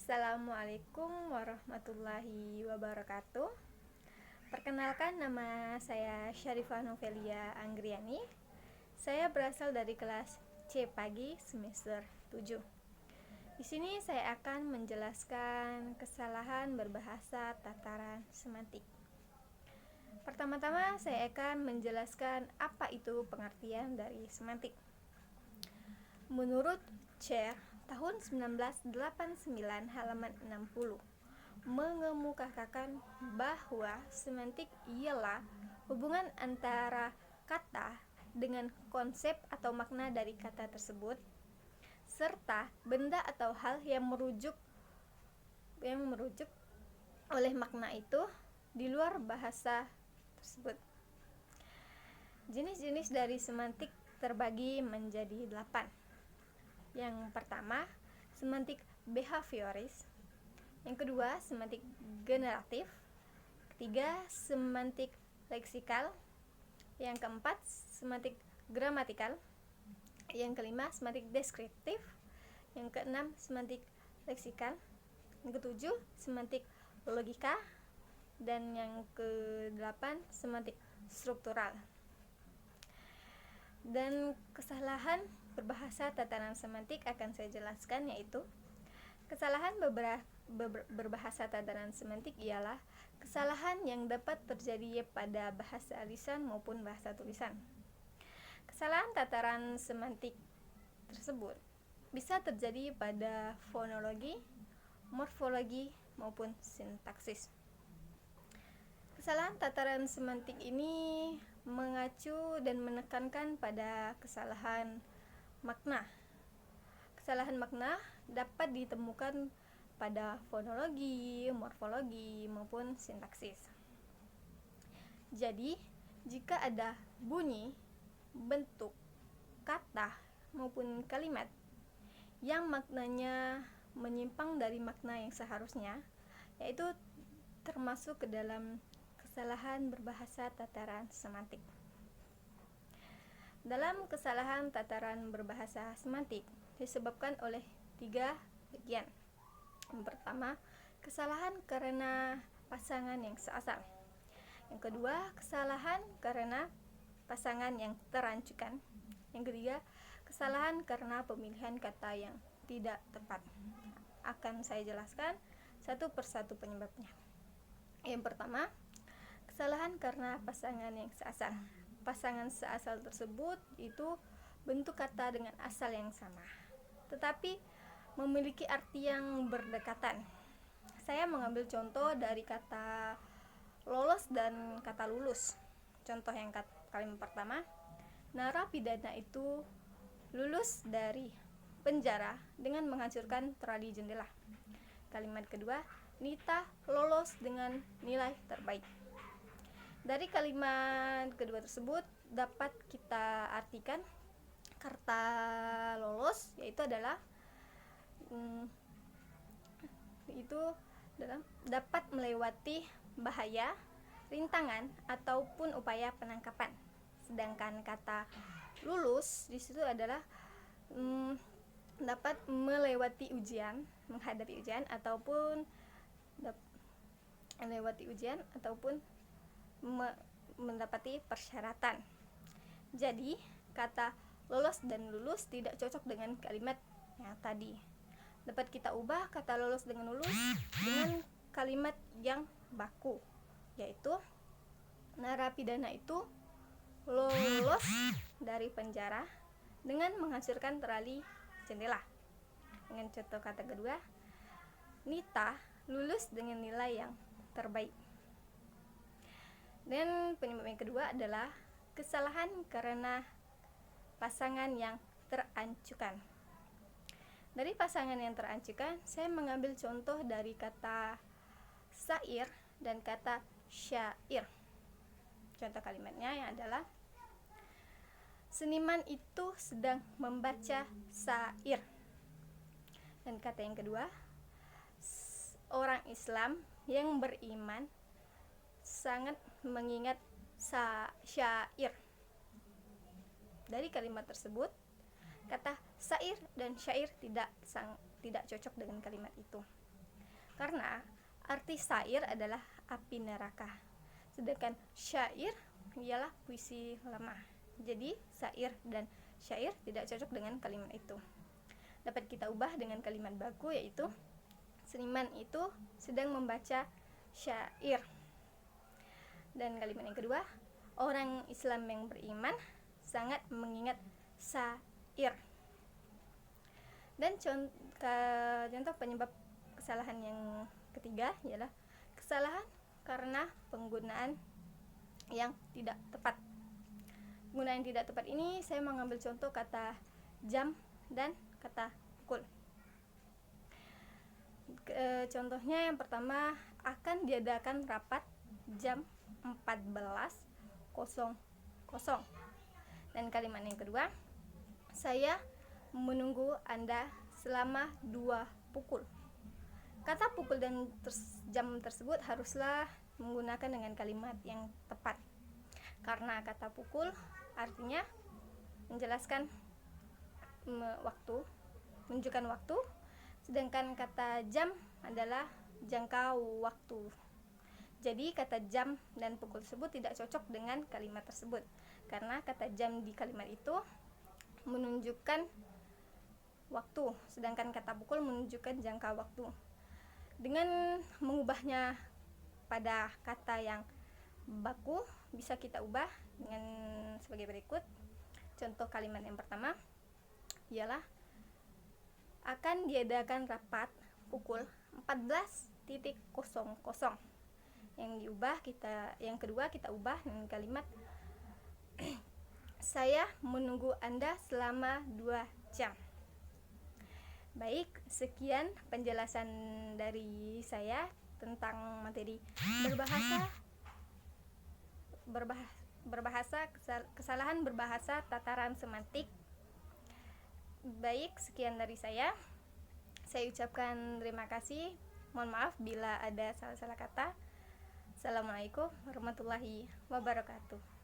Assalamualaikum warahmatullahi wabarakatuh. Perkenalkan, nama saya Syarifah Novelia Anggriani. Saya berasal dari kelas C pagi semester 7. Di sini saya akan menjelaskan kesalahan berbahasa tataran semantik. Pertama-tama saya akan menjelaskan apa itu pengertian dari semantik. Menurut Cher, tahun 1989 halaman 60 mengemukakan bahwa semantik ialah hubungan antara kata dengan konsep atau makna dari kata tersebut serta benda atau hal yang merujuk oleh makna itu di luar bahasa tersebut. Jenis-jenis dari semantik terbagi menjadi 8. Yang pertama, semantik behavioris. Yang kedua, semantik generatif. Ketiga, semantik leksikal. Yang keempat, semantik gramatikal. Yang kelima, semantik deskriptif. Yang keenam, semantik leksikal. Yang ketujuh, semantik logika. Dan yang kedelapan, semantik struktural. Dan kesalahan berbahasa tataran semantik akan saya jelaskan, yaitu kesalahan berbahasa tataran semantik ialah kesalahan yang dapat terjadi pada bahasa lisan maupun bahasa tulisan. Kesalahan tataran semantik tersebut bisa terjadi pada fonologi, morfologi, maupun sintaksis. Kesalahan tataran semantik ini mengacu dan menekankan pada kesalahan makna. Kesalahan makna dapat ditemukan pada fonologi, morfologi, maupun sintaksis. Jadi, jika ada bunyi, bentuk, kata, maupun kalimat yang maknanya menyimpang dari makna yang seharusnya, yaitu termasuk ke dalam kesalahan berbahasa tataran semantik. Dalam kesalahan tataran berbahasa semantik disebabkan oleh 3 bagian. Yang pertama, kesalahan karena pasangan yang seasal. Yang kedua, kesalahan karena pasangan yang terancukan. Yang ketiga, kesalahan karena pemilihan kata yang tidak tepat. Akan saya jelaskan satu persatu penyebabnya. Yang pertama, kesalahan karena pasangan yang seasal. Pasangan seasal tersebut itu bentuk kata dengan asal yang sama, tetapi memiliki arti yang berdekatan. Saya mengambil contoh dari kata lolos dan kata lulus. Contoh yang kalimat pertama, narapidana itu lulus dari penjara dengan menghancurkan terali jendela. Kalimat kedua, Nita lolos dengan nilai terbaik. Dari kalimat kedua tersebut dapat kita artikan kata lolos yaitu adalah dapat melewati bahaya, rintangan ataupun upaya penangkapan. Sedangkan kata lulus di situ adalah dapat melewati ujian, menghadapi ujian ataupun mendapati persyaratan. Jadi, kata lolos dan lulus tidak cocok dengan kalimat yang tadi. Dapat kita ubah kata lolos dengan lulus dengan kalimat yang baku, yaitu narapidana itu lolos dari penjara dengan menghancurkan terali jendela. Dengan contoh kata kedua, Nita lulus dengan nilai yang terbaik. Dan penyebab yang kedua adalah kesalahan karena pasangan yang terancukan. Dari pasangan yang terancukan, saya mengambil contoh dari kata sair dan kata syair. Contoh kalimatnya yang adalah seniman itu sedang membaca sair. Dan kata yang kedua, orang Islam yang beriman sangat mengingat syair. Dari kalimat tersebut, kata sair dan syair tidak cocok dengan kalimat itu. karena arti sair adalah api neraka, sedangkan syair ialah puisi lemah. Jadi sair dan syair tidak cocok dengan kalimat itu. Dapat kita ubah dengan kalimat baku, yaitu seniman itu sedang membaca syair. Dan kalimat yang kedua, orang Islam yang beriman sangat mengingat sair. Dan contoh penyebab kesalahan yang ketiga ialah kesalahan karena penggunaan yang tidak tepat. Penggunaan yang tidak tepat ini saya mengambil contoh kata jam dan kata pukul. Contohnya yang pertama, akan diadakan rapat jam 14.00. Dan kalimat yang kedua, saya menunggu Anda selama 2 pukul. Kata pukul dan jam tersebut haruslah menggunakan dengan kalimat yang tepat, karena kata pukul artinya menjelaskan waktu, menunjukkan waktu, sedangkan kata jam adalah jangka waktu. Jadi kata jam dan pukul tersebut tidak cocok dengan kalimat tersebut, karena kata jam di kalimat itu menunjukkan waktu, sedangkan kata pukul menunjukkan jangka waktu. Dengan mengubahnya pada kata yang baku, bisa kita ubah dengan sebagai berikut. Contoh kalimat yang pertama ialah akan diadakan rapat pukul 14.00. Yang kedua kita ubah dengan kalimat saya menunggu Anda selama 2 jam. Baik, sekian penjelasan dari saya tentang materi kesalahan berbahasa tataran semantik. Baik, sekian dari saya. Saya ucapkan terima kasih. Mohon maaf bila ada salah-salah kata. Assalamualaikum warahmatullahi wabarakatuh.